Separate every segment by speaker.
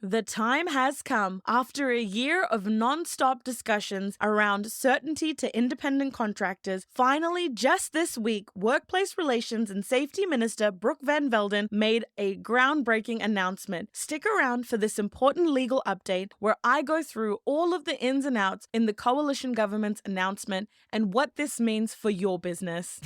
Speaker 1: The time has come. After a year of non-stop discussions around certainty to independent contractors, finally, just this week, Workplace Relations and Safety Minister Brooke van Velden made a groundbreaking announcement. Stick around for this important legal update where I go through all of the ins and outs in the coalition government's announcement and what this means for your business.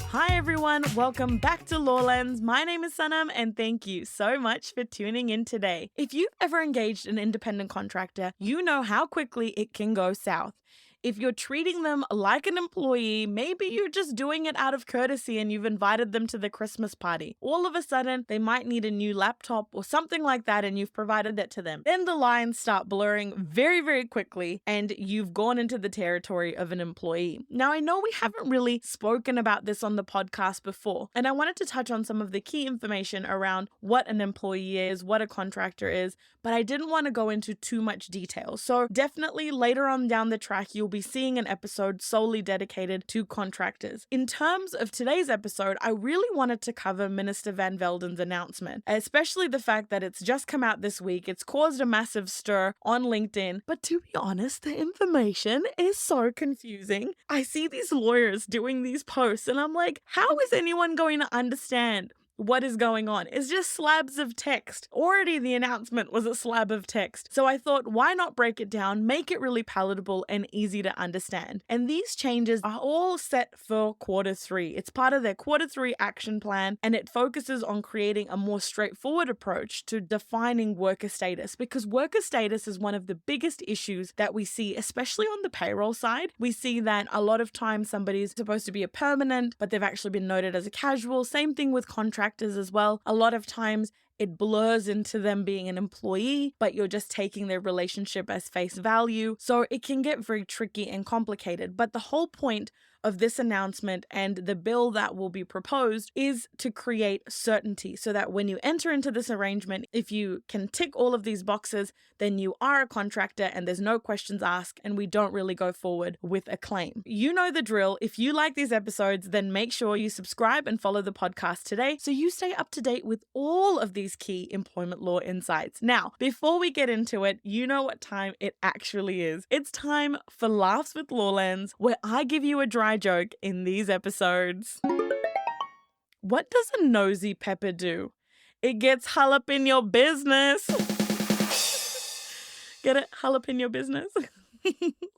Speaker 1: Hi everyone, welcome back to Lawlands. My name is Sanam and thank you so much for tuning in today. If you've ever engaged an independent contractor, you know how quickly it can go south. If you're treating them like an employee, maybe you're just doing it out of courtesy and you've invited them to the Christmas party. All of a sudden, they might need a new laptop or something like that and you've provided it to them. Then the lines start blurring very, very quickly and you've gone into the territory of an employee. Now, I know we haven't really spoken about this on the podcast before, and I wanted to touch on some of the key information around what an employee is, what a contractor is, but I didn't want to go into too much detail. So definitely later on down the track, you'll be seeing an episode solely dedicated to contractors. In terms of today's episode, I really wanted to cover Minister van Velden's announcement, especially the fact that it's just come out this week. It's caused a massive stir on LinkedIn, but to be honest, the information is so confusing. I see these lawyers doing these posts and I'm like, how is anyone going to understand what is going on? It's just slabs of text. Already the announcement was a slab of text. So I thought, why not break it down, make it really palatable and easy to understand? And these changes are all set for Q3. It's part of their Q3 action plan, and it focuses on creating a more straightforward approach to defining worker status, because worker status is one of the biggest issues that we see, especially on the payroll side. We see that a lot of times somebody's supposed to be a permanent, but they've actually been noted as a casual. Same thing with contractors as well. A lot of times it blurs into them being an employee, but you're just taking their relationship as face value. So it can get very tricky and complicated. But the whole point of this announcement and the bill that will be proposed is to create certainty so that when you enter into this arrangement, if you can tick all of these boxes, then you are a contractor and there's no questions asked and we don't really go forward with a claim. You know the drill. If you like these episodes, then make sure you subscribe and follow the podcast today so you stay up to date with all of these key employment law insights. Now, before we get into it, you know what time it actually is. It's time for Laughs with Lawlands, where I give you a dry joke in these episodes. What does a nosy pepper do? It gets hull up in your business. Get it? Hull up in your business.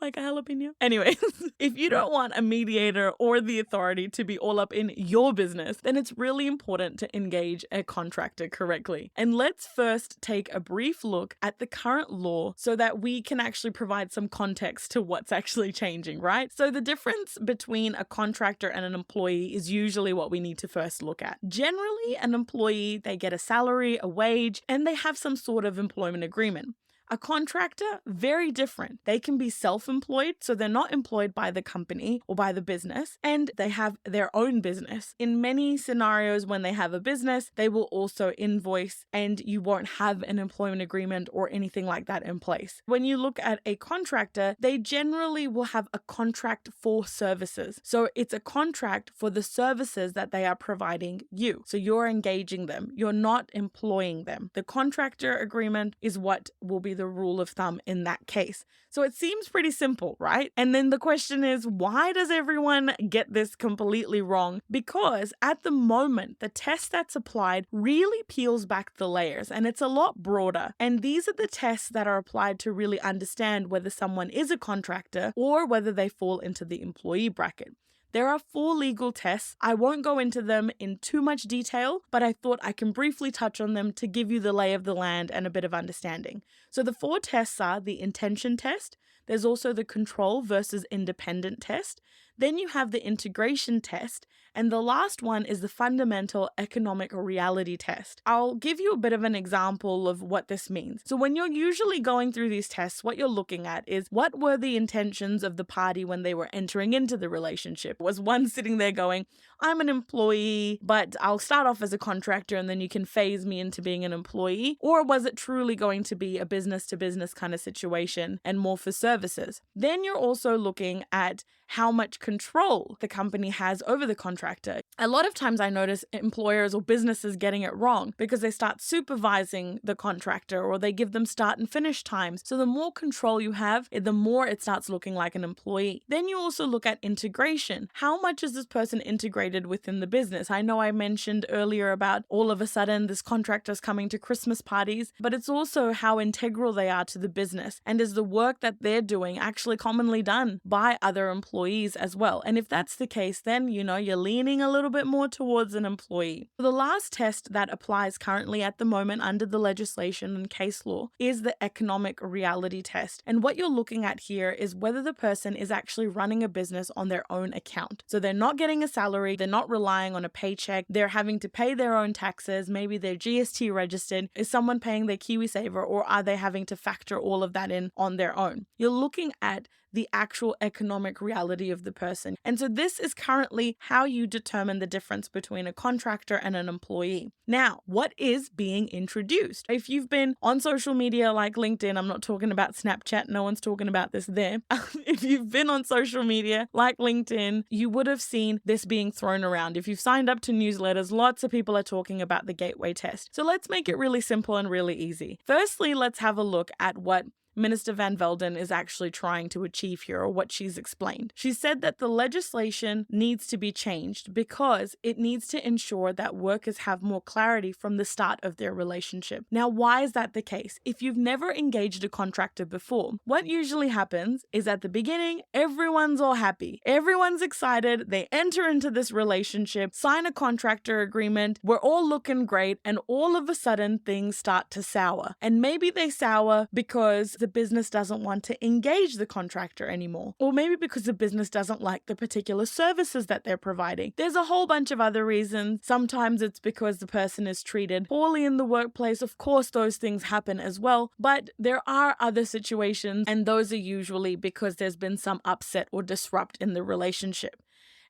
Speaker 1: Like a jalapeno. Anyways, if you don't want a mediator or the authority to be all up in your business, then it's really important to engage a contractor correctly. And let's first take a brief look at the current law so that we can actually provide some context to what's actually changing, right? So the difference between a contractor and an employee is usually what we need to first look at. Generally, an employee, they get a salary, a wage, and they have some sort of employment agreement. A contractor, very different. They can be self-employed, so they're not employed by the company or by the business, and they have their own business. In many scenarios, when they have a business, they will also invoice, and you won't have an employment agreement or anything like that in place. When you look at a contractor, they generally will have a contract for services. So it's a contract for the services that they are providing you. So you're engaging them. You're not employing them. The contractor agreement is what will be the rule of thumb in that case. So it seems pretty simple, right? And then the question is, why does everyone get this completely wrong? Because at the moment, the test that's applied really peels back the layers and it's a lot broader. And these are the tests that are applied to really understand whether someone is a contractor or whether they fall into the employee bracket. There are 4 legal tests. I won't go into them in too much detail, but I thought I can briefly touch on them to give you the lay of the land and a bit of understanding. So the 4 tests are the intention test. There's also the control versus independent test. Then you have the integration test, And the last one is the fundamental economic reality test. I'll give you a bit of an example of what this means. So when you're usually going through these tests, what you're looking at is what were the intentions of the party when they were entering into the relationship? Was one sitting there going, I'm an employee, but I'll start off as a contractor and then you can phase me into being an employee? Or was it truly going to be a business to business kind of situation and more for services? Then you're also looking at how much control the company has over the contractor. A lot of times I notice employers or businesses getting it wrong because they start supervising the contractor or they give them start and finish times. So the more control you have, the more it starts looking like an employee. Then you also look at integration. How much is this person integrated within the business? I know I mentioned earlier about all of a sudden this contractor's coming to Christmas parties, but it's also how integral they are to the business. And is the work that they're doing actually commonly done by other employees as well? And if that's the case, then you're leaning a little bit more towards an employee. The last test that applies currently at the moment under the legislation and case law is the economic reality test. And what you're looking at here is whether the person is actually running a business on their own account. So they're not getting a salary, they're not relying on a paycheck, they're having to pay their own taxes, maybe they're GST registered. Is someone paying their KiwiSaver, or are they having to factor all of that in on their own? You're looking at the actual economic reality of the person. And so this is currently how you determine the difference between a contractor and an employee. Now, what is being introduced? If you've been on social media like LinkedIn, I'm not talking about Snapchat, no one's talking about this there. If you've been on social media like LinkedIn, you would have seen this being thrown around. If you've signed up to newsletters, lots of people are talking about the gateway test. So let's make it really simple and really easy. Firstly, let's have a look at what Minister van Velden is actually trying to achieve here, or what she's explained. She said that the legislation needs to be changed because it needs to ensure that workers have more clarity from the start of their relationship. Now, why is that the case? If you've never engaged a contractor before, what usually happens is at the beginning, everyone's all happy. Everyone's excited. They enter into this relationship, sign a contractor agreement. We're all looking great. And all of a sudden, things start to sour. And maybe they sour because the business doesn't want to engage the contractor anymore. Or maybe because the business doesn't like the particular services that they're providing. There's a whole bunch of other reasons. Sometimes it's because the person is treated poorly in the workplace. Of course, those things happen as well. But there are other situations, and those are usually because there's been some upset or disrupt in the relationship.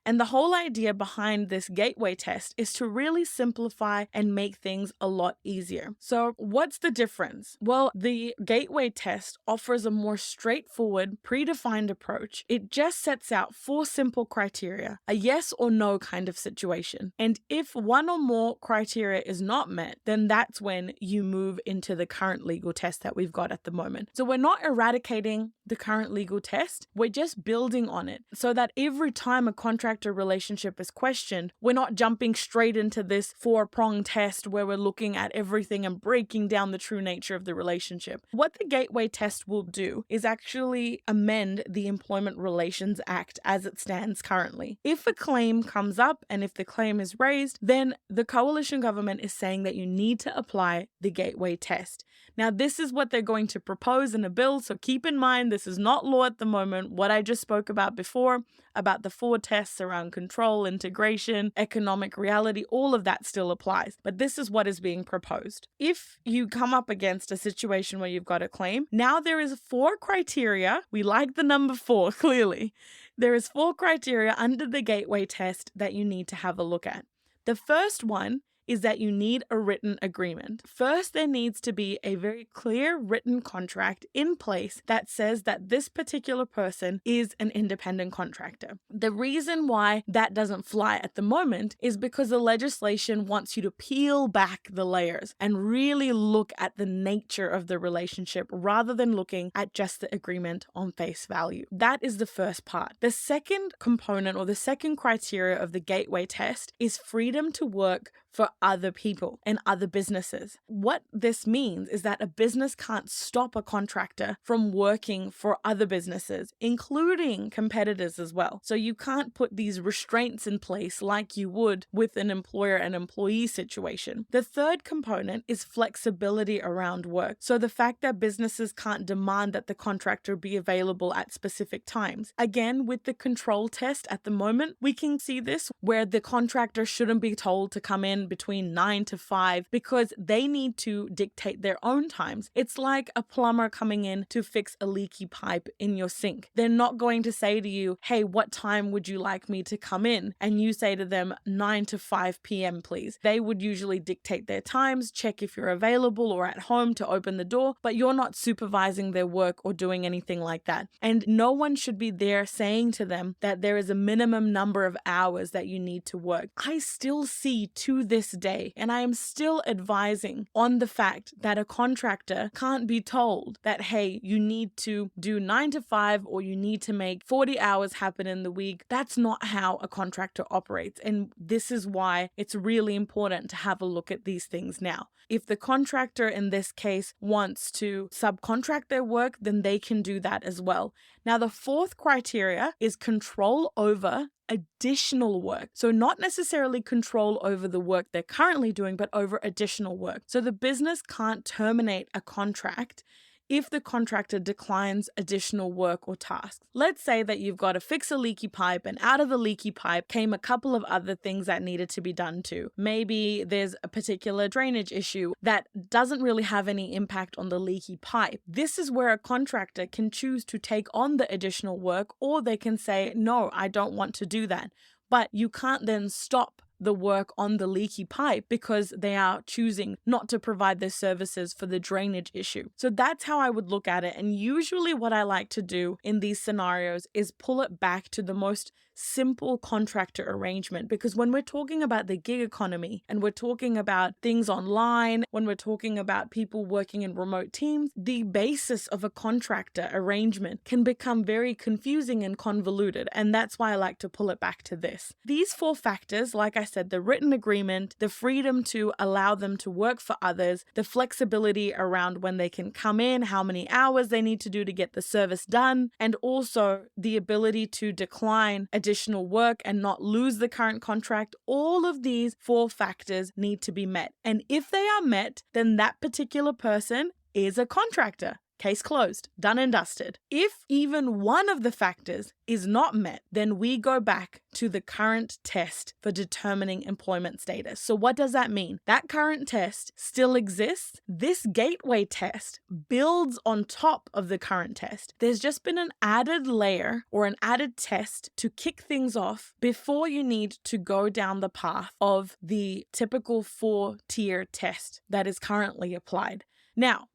Speaker 1: And the whole idea behind this gateway test is to really simplify and make things a lot easier. So what's the difference? Well, the gateway test offers a more straightforward, predefined approach. It just sets out 4 simple criteria, a yes or no kind of situation. And if one or more criteria is not met, then that's when you move into the current legal test that we've got at the moment. So we're not eradicating the current legal test, we're just building on it so that every time a contractor relationship is questioned, we're not jumping straight into this 4-pronged test where we're looking at everything and breaking down the true nature of the relationship. What the gateway test will do is actually amend the Employment Relations Act as it stands currently. If a claim comes up and if the claim is raised, then the coalition government is saying that you need to apply the gateway test. Now, this is what they're going to propose in a bill, so keep in mind this is not law at the moment. What I just spoke about before, about the 4 tests around control, integration, economic reality, all of that still applies. But this is what is being proposed. If you come up against a situation where you've got a claim, now there is 4 criteria. We like the number 4, clearly. There is 4 criteria under the gateway test that you need to have a look at. The first one is that you need a written agreement. First, there needs to be a very clear written contract in place that says that this particular person is an independent contractor. The reason why that doesn't fly at the moment is because the legislation wants you to peel back the layers and really look at the nature of the relationship rather than looking at just the agreement on face value. That is the first part. The second component or the second criteria of the gateway test is freedom to work for other people and other businesses. What this means is that a business can't stop a contractor from working for other businesses, including competitors as well. So you can't put these restraints in place like you would with an employer and employee situation. The third component is flexibility around work. So the fact that businesses can't demand that the contractor be available at specific times. Again, with the control test at the moment, we can see this where the contractor shouldn't be told to come in between 9 to 5 because they need to dictate their own times. It's like a plumber coming in to fix a leaky pipe in your sink. They're not going to say to you, hey, what time would you like me to come in? And you say to them 9 to 5 p.m. please. They would usually dictate their times, check if you're available or at home to open the door, but you're not supervising their work or doing anything like that. And no one should be there saying to them that there is a minimum number of hours that you need to work. I still see to this day, and I am still advising on the fact that a contractor can't be told that, hey, you need to do 9 to 5 or you need to make 40 hours happen in the week. That's not how a contractor operates. And this is why it's really important to have a look at these things now. If the contractor in this case wants to subcontract their work, then they can do that as well. Now, the fourth criteria is control over additional work. So not necessarily control over the work they're currently doing, but over additional work. So the business can't terminate a contract if the contractor declines additional work or tasks. Let's say that you've got to fix a leaky pipe, and out of the leaky pipe came a couple of other things that needed to be done too. Maybe there's a particular drainage issue that doesn't really have any impact on the leaky pipe. This is where a contractor can choose to take on the additional work, or they can say, no, I don't want to do that. But you can't then stop the work on the leaky pipe because they are choosing not to provide their services for the drainage issue. So that's how I would look at it. And usually what I like to do in these scenarios is pull it back to the most simple contractor arrangement, because when we're talking about the gig economy and we're talking about things online, when we're talking about people working in remote teams, the basis of a contractor arrangement can become very confusing and convoluted. And that's why I like to pull it back to this. These 4 factors, like I said, the written agreement, the freedom to allow them to work for others, the flexibility around when they can come in, how many hours they need to do to get the service done, and also the ability to decline additional work and not lose the current contract. All of these 4 factors need to be met. And if they are met, then that particular person is a contractor. Case closed, done and dusted. If even one of the factors is not met, then we go back to the current test for determining employment status. So what does that mean? That current test still exists. This gateway test builds on top of the current test. There's just been an added layer or an added test to kick things off before you need to go down the path of the typical 4-tier test that is currently applied. Now,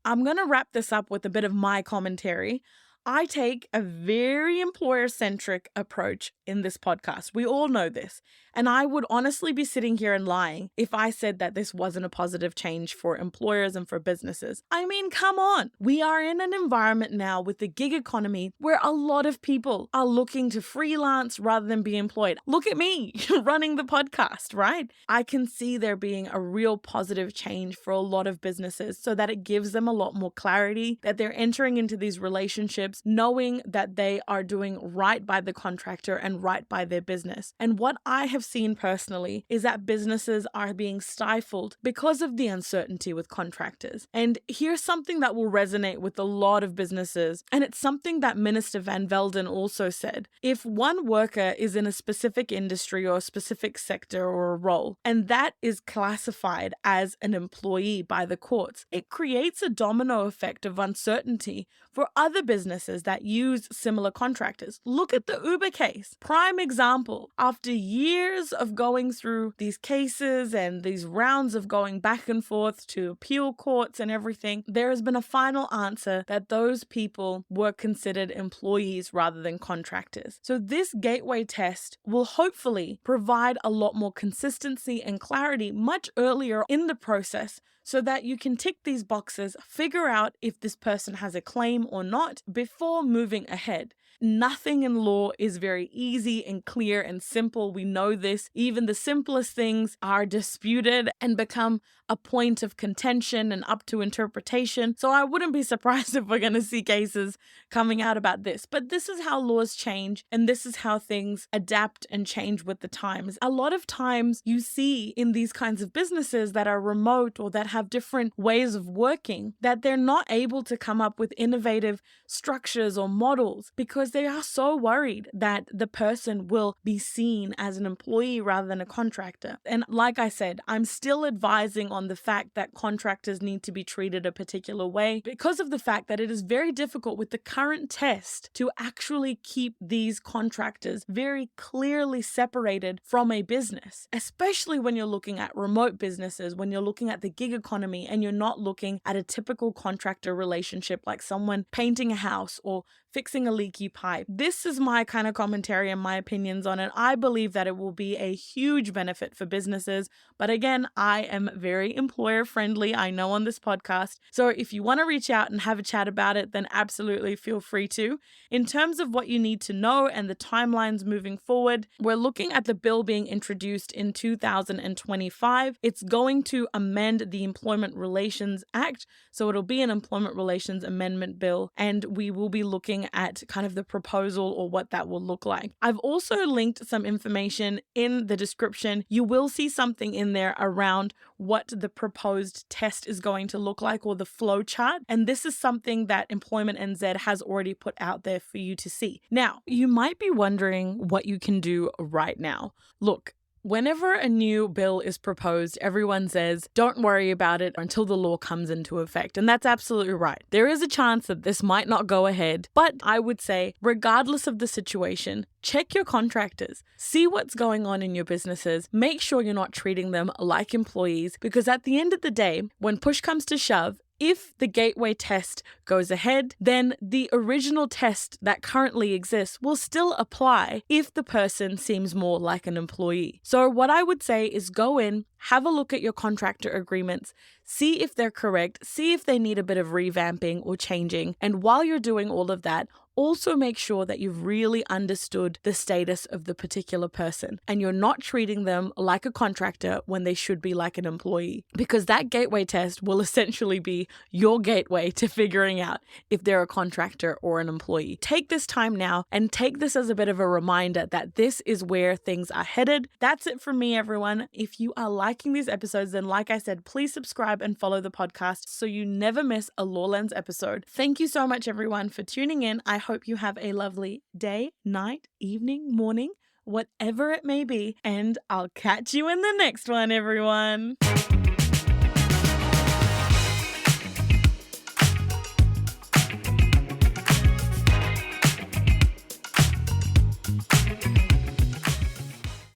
Speaker 1: I'm going to wrap this up with a bit of my commentary. I take a very employer-centric approach in this podcast. We all know this. And I would honestly be sitting here and lying if I said that this wasn't a positive change for employers and for businesses. I mean, come on. We are in an environment now with the gig economy where a lot of people are looking to freelance rather than be employed. Look at me running the podcast, right? I can see there being a real positive change for a lot of businesses so that it gives them a lot more clarity that they're entering into these relationships knowing that they are doing right by the contractor and right by their business. And what I have seen personally is that businesses are being stifled because of the uncertainty with contractors. And here's something that will resonate with a lot of businesses, and it's something that Minister van Velden also said. If one worker is in a specific industry or a specific sector or a role, and that is classified as an employee by the courts, it creates a domino effect of uncertainty for other businesses that use similar contractors. Look at the Uber case. Prime example. After years of going through these cases and these rounds of going back and forth to appeal courts and everything, there has been a final answer that those people were considered employees rather than contractors. So this gateway test will hopefully provide a lot more consistency and clarity much earlier in the process, so that you can tick these boxes, figure out if this person has a claim or not before moving ahead. Nothing in law is very easy and clear and simple. We know this. Even the simplest things are disputed and become a point of contention and up to interpretation. So I wouldn't be surprised if we're going to see cases coming out about this. But this is how laws change, and this is how things adapt and change with the times. A lot of times you see in these kinds of businesses that are remote or that have different ways of working that they're not able to come up with innovative structures or models because they are so worried that the person will be seen as an employee rather than a contractor. And like I said, I'm still advising on the fact that contractors need to be treated a particular way because of the fact that it is very difficult with the current test to actually keep these contractors very clearly separated from a business, especially when you're looking at remote businesses, when you're looking at the gig economy and you're not looking at a typical contractor relationship like someone painting a house or fixing a leaky pipe. This is my kind of commentary and my opinions on it. I believe that it will be a huge benefit for businesses. But again, I am very employer friendly, I know, on this podcast. So if you want to reach out and have a chat about it, then absolutely feel free to. In terms of what you need to know and the timelines moving forward, we're looking at the bill being introduced in 2025. It's going to amend the Employment Relations Act. So it'll be an Employment Relations Amendment Bill, and we will be looking at kind of the proposal or what that will look like. I've also linked some information in the description. You will see something in there around what the proposed test is going to look like or the flow chart. And this is something that Employment NZ has already put out there for you to see. Now, you might be wondering what you can do right now. Look, whenever a new bill is proposed, everyone says, don't worry about it until the law comes into effect. And that's absolutely right. There is a chance that this might not go ahead, but I would say, regardless of the situation, check your contractors. See what's going on in your businesses. Make sure you're not treating them like employees, because at the end of the day, when push comes to shove, if the gateway test goes ahead, then the original test that currently exists will still apply if the person seems more like an employee. So what I would say is go in, have a look at your contractor agreements, see if they're correct, see if they need a bit of revamping or changing. And while you're doing all of that, also make sure that you've really understood the status of the particular person and you're not treating them like a contractor when they should be like an employee, because that gateway test will essentially be your gateway to figuring out if they're a contractor or an employee. Take this time now and take this as a bit of a reminder that this is where things are headed. That's it from me, everyone. If you are liking these episodes, then like I said, please subscribe and follow the podcast so you never miss a Law Lens episode. Thank you so much, everyone, for tuning in. I hope you have a lovely day, night, evening, morning, whatever it may be, and I'll catch you in the next one, everyone.